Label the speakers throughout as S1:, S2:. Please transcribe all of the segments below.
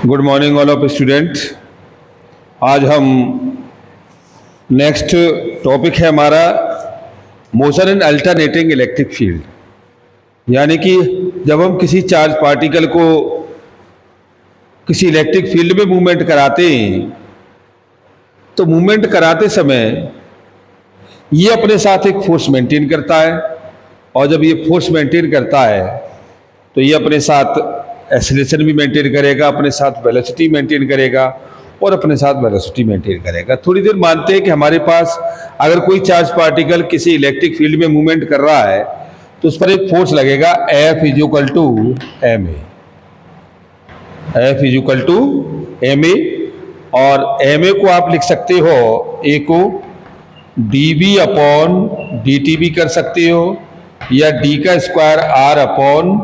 S1: Good morning all of student. आज हम next topic है हमारा motion in alternating electric field. यानी कि जब हम किसी चार्ज पार्टिकल को किसी इलेक्ट्रिक फील्ड में मूवमेंट कराते हैं तो मूवमेंट कराते समय ये अपने साथ एक फोर्स मेंटेन करता है, और जब ये फोर्स मेंटेन करता है तो ये अपने साथ एक्सीलरेशन भी मेंटेन करेगा, अपने साथ वेलोसिटी मेंटेन करेगा और अपने साथ वेलोसिटी मेंटेन करेगा। थोड़ी देर मानते हैं कि हमारे पास अगर कोई चार्ज पार्टिकल किसी इलेक्ट्रिक फील्ड में मूवमेंट कर रहा है तो उस पर एक फोर्स लगेगा F is to ma। F is to ma, और ma को आप लिख सकते हो, A को dv अपॉन dt भी कर सकते हो, या d का स्क्वायर r अपॉन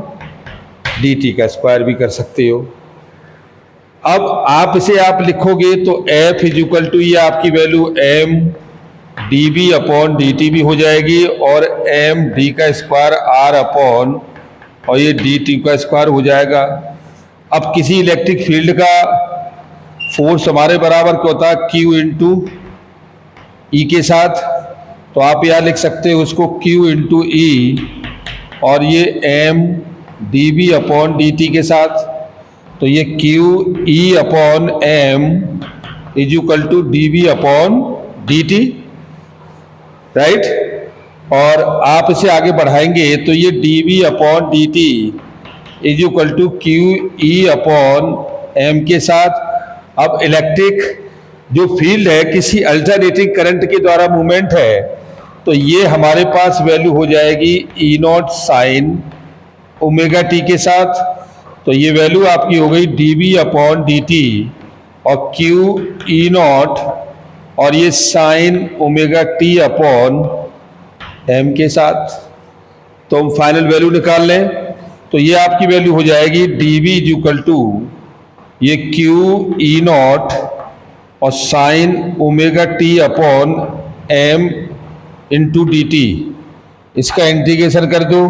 S1: dt का स्क्वायर भी कर सकते हो। अब आप इसे लिखोगे तो F इज टू ये आपकी value m dv upon dt भी हो जाएगी, और m d का स्क्वायर r अपॉन और ये dt का स्क्वायर हो जाएगा। अब किसी इलेक्ट्रिक फील्ड का फोर्स हमारे बराबर क्या होता है, Q इंटू ई के साथ, तो आप यहाँ लिख सकते हो उसको Q इंटू ई, और ये m dv अपॉन dt के साथ, तो ये Q E upon m is equal to dv upon dt, right. और आप इसे आगे बढ़ाएंगे तो ये dv upon dt is equal to Q E upon m के साथ। अब इलेक्ट्रिक जो फील्ड है किसी अल्टरनेटिंग करंट के द्वारा मूवमेंट है, तो ये हमारे पास वैल्यू हो जाएगी E not sine omega T के साथ, तो ये वैल्यू आपकी हो गई dv अपॉन dt और Q E नॉट और ये sine omega T upon m के साथ। तो हम फाइनल वैल्यू निकाल लें तो ये आपकी वैल्यू हो जाएगी dv इज इक्वल टू ये Q E नॉट और sine omega T upon m into dt। इसका इंटीग्रेशन कर दो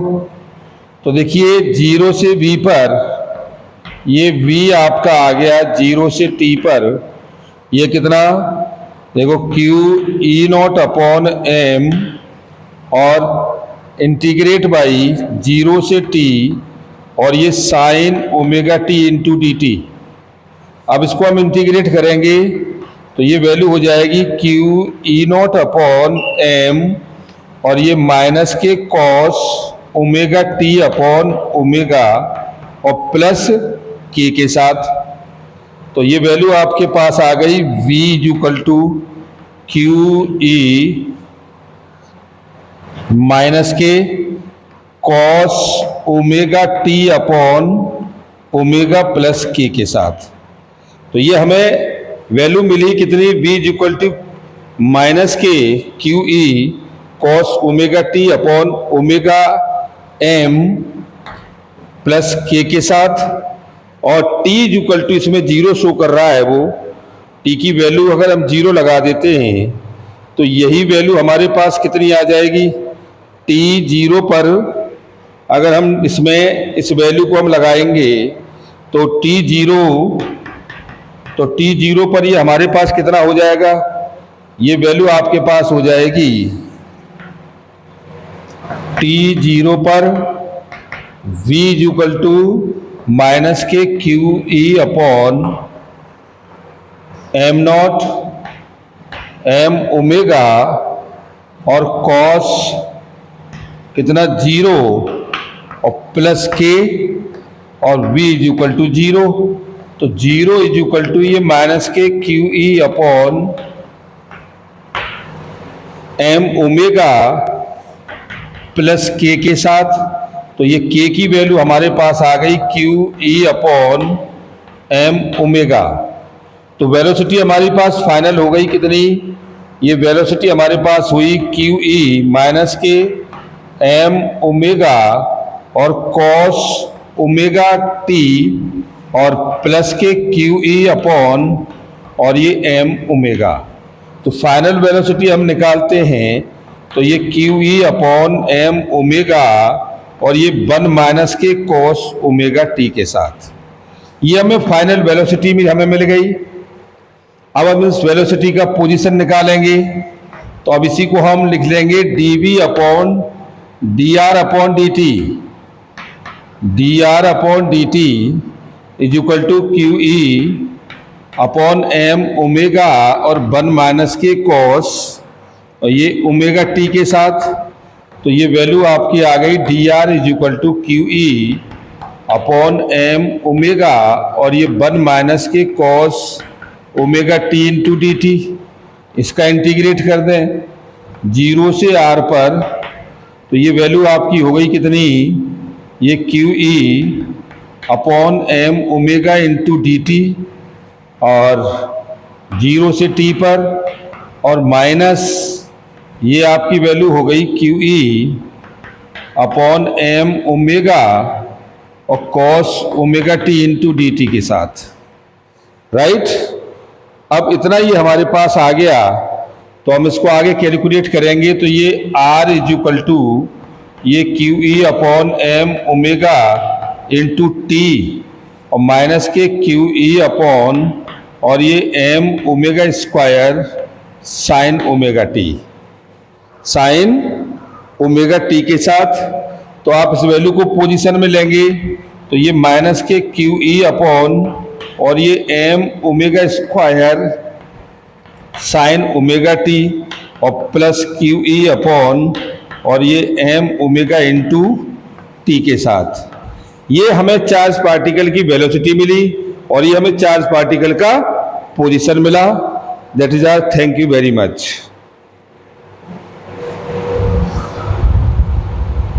S1: तो देखिए 0 से v पर ये v आपका आ गया, 0 से t पर ये कितना, देखो Q E not upon m और इंटीग्रेट बाई 0 से t और ये sine omega t into d T. अब इसको हम इंटीग्रेट करेंगे तो ये वैल्यू हो जाएगी Q E not upon m और ये माइनस के cos omega T upon omega और प्लस के साथ, तो ये वैल्यू आपके पास आ गई v equal to Q E minus के cos omega T upon omega plus के साथ। तो ये हमें वैल्यू मिली कितनी, v equal to minus K Q E cos omega T upon omega m plus के साथ, और t इक्वल टू इसमें 0 शो कर रहा है, वो t की वैल्यू अगर हम 0 लगा देते हैं तो यही वैल्यू हमारे पास कितनी आ जाएगी, t 0 पर अगर हम इसमें इस वैल्यू को हम लगाएंगे तो t 0 पर ये हमारे पास कितना हो जाएगा, ये वैल्यू आपके पास हो जाएगी t 0 पर v equal to minus K Q E upon m not m omega और कॉस कितना 0 और प्लस के और v इक्वल टू 0, तो 0 इज इक्वल टू ये minus K Q E upon m omega plus के साथ, तो ये k की वैल्यू हमारे पास आ गई Q E upon m omega. तो वेलोसिटी हमारी पास फाइनल हो गई कितनी, ये वेलोसिटी हमारे पास हुई Q E माइनस के m ओमेगा और कॉस ओमेगा टी और प्लस के Q E अपॉन और ये m ओमेगा। तो फाइनल वेलोसिटी हम निकालते हैं तो ये Q E upon m omega और ये 1 माइनस के कॉस ओमेगा टी के साथ। ये हमें फाइनल वेलोसिटी हमें मिल गई। अब हम इस वेलोसिटी का पोजीशन निकालेंगे, तो अब इसी को हम लिख लेंगे dv upon dr upon dt। dr upon dt is equal to QE upon m omega और 1 माइनस के कॉस, और ये ओमेगा टी के साथ, तो ये वैल्यू आपकी आ गई dr is equal to QE upon m omega और ये 1 माइनस के cos omega t into d t. इसका इंटीग्रेट कर दें 0 से r पर, तो ये वैल्यू आपकी हो गई कितनी, ये QE upon m omega into d T और 0 से t पर, और माइनस ये आपकी वैल्यू हो गई QE अपॉन m ओमेगा और cos omega t into d T के साथ, राइट। अब इतना ही हमारे पास आ गया, तो हम इसको आगे कैलकुलेट करेंगे, तो ये R इज इक्वल टू ये QE upon m omega into T और माइनस के QE अपॉन और ये m omega square sine omega T, sine omega T के साथ। तो आप इस वैल्यू को पोजीशन में लेंगे, तो ये माइनस के QE अपॉन और ये m omega square sine omega T और प्लस QE अपॉन और ये m ओमेगा इंटू टी के साथ। ये हमें चार्ज पार्टिकल की वेलोसिटी मिली और ये हमें चार्ज पार्टिकल का पोजीशन मिला। That is our, thank you very much.